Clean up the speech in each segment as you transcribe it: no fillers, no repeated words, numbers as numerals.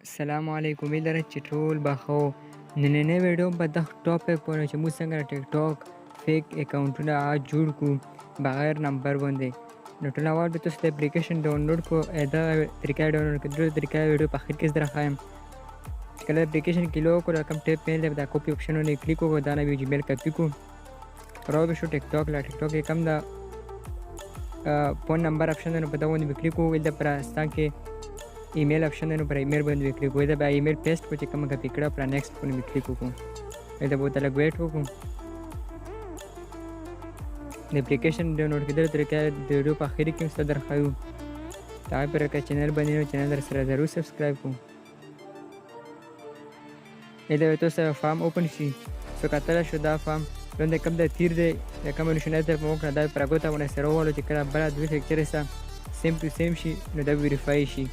السلام علیکم امید لرم چې ټول به ښه وو. نننۍ ویډیو په دغه ټاپک باندې چې موږ څنګه د ټیک ټاک فیک اکاونټونه جوړ کړو بغیر نمبر باندې. نو ټول اول به تاسو د اپلیکیشن ډاونلوډ کړو. دغه طریقه ډاونلوډ کړو. دغه طریقه ویډیو په اخر کې زه درښایم. کله اپلیکیشن کې لوګ کړو کوم ټیپ میل دی دا کاپي آپشن باندې کلیک وکړو. دا نه جیمیل کاپي کړو. راوبه شو ټیک ټاک لا ټیک ټاک کې کم دا فون نمبر آپشن دی نو په دغه باندې کلیک وکړو. د پرستان کې ایمیل آپشن دی نو پر ایمیل باندې کلیک وکړو. دا به ایمیل پیسټ کړو چې کوم کاپي کړه پر نیکسټ باندې کلیک وکړو. دا به تلګ ویټ وکړو. د اپلیکیشن ډاونلوډ کېدل طریقه د ویډیو په اخر کې مست درخایو. تا پر کا چینل باندې نو چینل در سره ضرور سبسکرایب کړئ. دا به تاسو فارم اوپن شي. سو کتل شو دا فارم لاندې کوم د تیر دی د کوم نشونه تر په موقع دا پرګوتا ونه سره وولو چې کله بل دوی فکچر سره سیم ټو سیم شي نو دا ویریفای شي.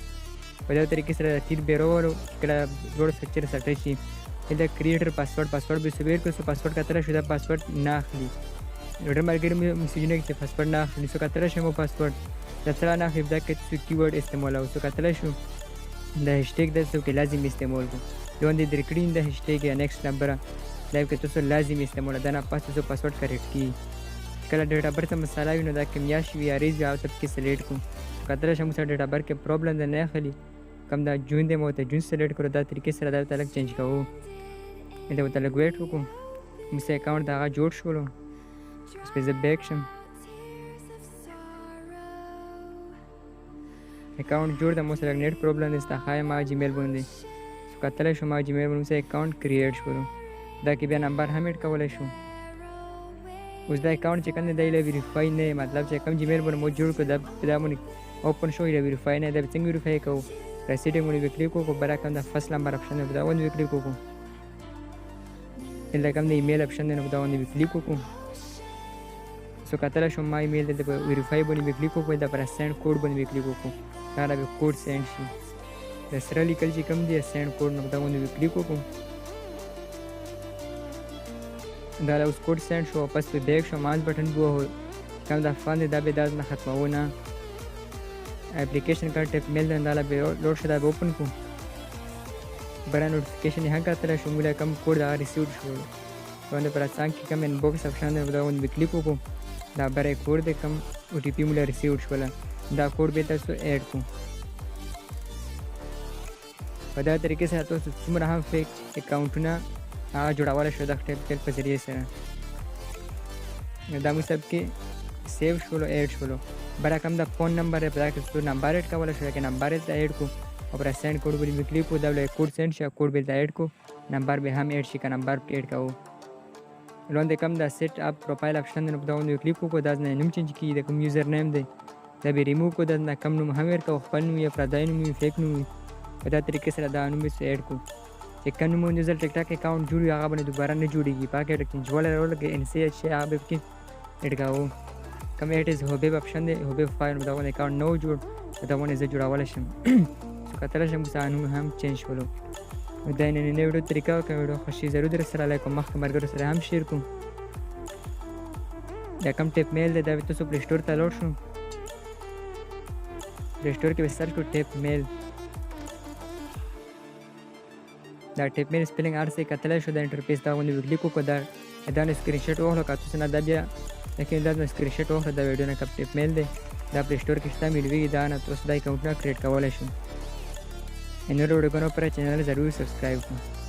په دا طریقې سره تیر به راوړو کله جوړ فکچر سره شي. دا کریټر پاسورډ به سویر کو سو پاسورډ کتل شو دا پاسورډ نه اخلي. ډېر مرګري میسجونه کې پاسورډ نه اخلي. سو کتل شو مو پاسورډ دا سره نه اخلي. دا کې څو کیورډ استعمال او سو کتل شو دا هشټیګ د سو کې لازم استعمال کو. لاندې درکړین د هشټیګ یا نیکسټ نمبر دا کې تاسو لازم استعمال ده نه پاسه سو پاسورډ کریکټ کی. کله ډیټا برت مساله وي نو دا کمیاش وی اریز او تب کې سلیکټ کو. کتل شو مو سره ډیټا بر کې پرابلم نه اخلي. کم دا جون دی مو ته جون سلیکټ کړو. دا طریقې سره دا تلک چینج کوو. دا تلک ویټ وکړو. مې اکاونټ دا جوړ شولو. سپیس بیک شم. اکاونټ جوړ د مو سره نیټ پرابلم نشته. خای ما جیمیل باندې سو کتل شو ما جیمیل باندې سه اکاونټ کریټ شولو. دا کې بیا نمبر هم اډ کولای شو. اوس دا اکاونټ چې کنه دی له ویریفای نه مطلب چې کوم جیمیل باندې مو جوړ کړ دا باندې اوپن شو له ویریفای نه دا څنګه ویریفای کوو. سیټینګ باندې کلیک وکړو. برا کوم دا فرست نمبر آپشن دی دا باندې کلیک وکړو. دا کوم د ایمیل آپشن دی نو دا باندې کلیک وکړو. سو کتل شو ما ایمیل د ویریفای باندې کلیک وکړو. دا پر سند کوډ باندې کلیک وکړو. دا به کوډ سند شي. دا سره لیکل چې کوم دی سند کوډ نو دا باندې کلیک وکړو. دا اوس کوډ سند شو. پس په بیک شو ماوس بٹن بو کوم دا فان دا به دا نه ختمونه. اپلیکیشن کا ټیپ میل دا به لوډ شدا به اوپن کو. برا نوټیفیکیشن یې هغه تر شو مولا کم کوډ دا ریسیو شو. باندې پر څنګه کې کوم ان باکس آپشن دی دا باندې کلیک وکړو. دا برې کوډ د کم او ټي پی مولا ریسیو شول. دا کوډ به تاسو اډ کو. په دا طریقې سره تاسو څومره هم فیک اکاونټونه جوړول شو د ټیپ میل په ذریعہ سره. دا مو سب کې سیو شولو اډ شولو. برا کوم دا فون نمبر په دا کې څو نمبر اډ کول شو کې نمبر یې اډ کو او پر سند کوډ باندې کلیک کو. دا له کوډ سند شي کوډ به اډ کو. نمبر به هم اډ شي کا نمبر اډ کاو. لاندې کوم دا سیټ اپ پروفایل آپشن نو په دا باندې کلیک کو. دا نه نوم چینج کی دا کوم یوزر نیم دی دا به ریموو کو. دا نه کوم نوم هم ورکو خپل نوم یا پردای نوم فیک نوم. په دا طریقې سره دا نوم یې اډ کو. چې کوم نوم نزل ټیک ټاک اکاونټ جوړي هغه باندې دوباره نه جوړیږي. پاکه ټیک جوړل ورول کې ان سی ایچ هغه کې اډ کاو. کوم اټ از هوبیب آپشن دی هوبیب فایل دا باندې اکاونټ نو جوړ دا باندې زه جوړول شم. سو کتل شم ځانو هم چینج شولو. دا نه نه ویډیو طریقه کوم ویډیو خوشي ضرور در سره لایک او مخکې مرګ سره هم شیر کوم. دا کوم ټیپ میل دی دا تاسو پلی سٹور ته لوډ شو. پلی سٹور کې به سرچ کو ټیپ میل. دا ټیپ میل سپیلینګ ار سي کتل شو. دا انټرفیس دا باندې کلیک وکړه. دا نه سکرین شاټ واخلو کا تاسو نه دا بیا لیکن دا سکرین شاټ واخلو. دا ویډیو نه کوم ټیپ میل دی دا پلی سٹور کې شته ملوي. دا نه تاسو دا اکاونټ نه کریټ کولای شئ. ان ویډیو پر چینل ضرور سبسکرایب کړئ.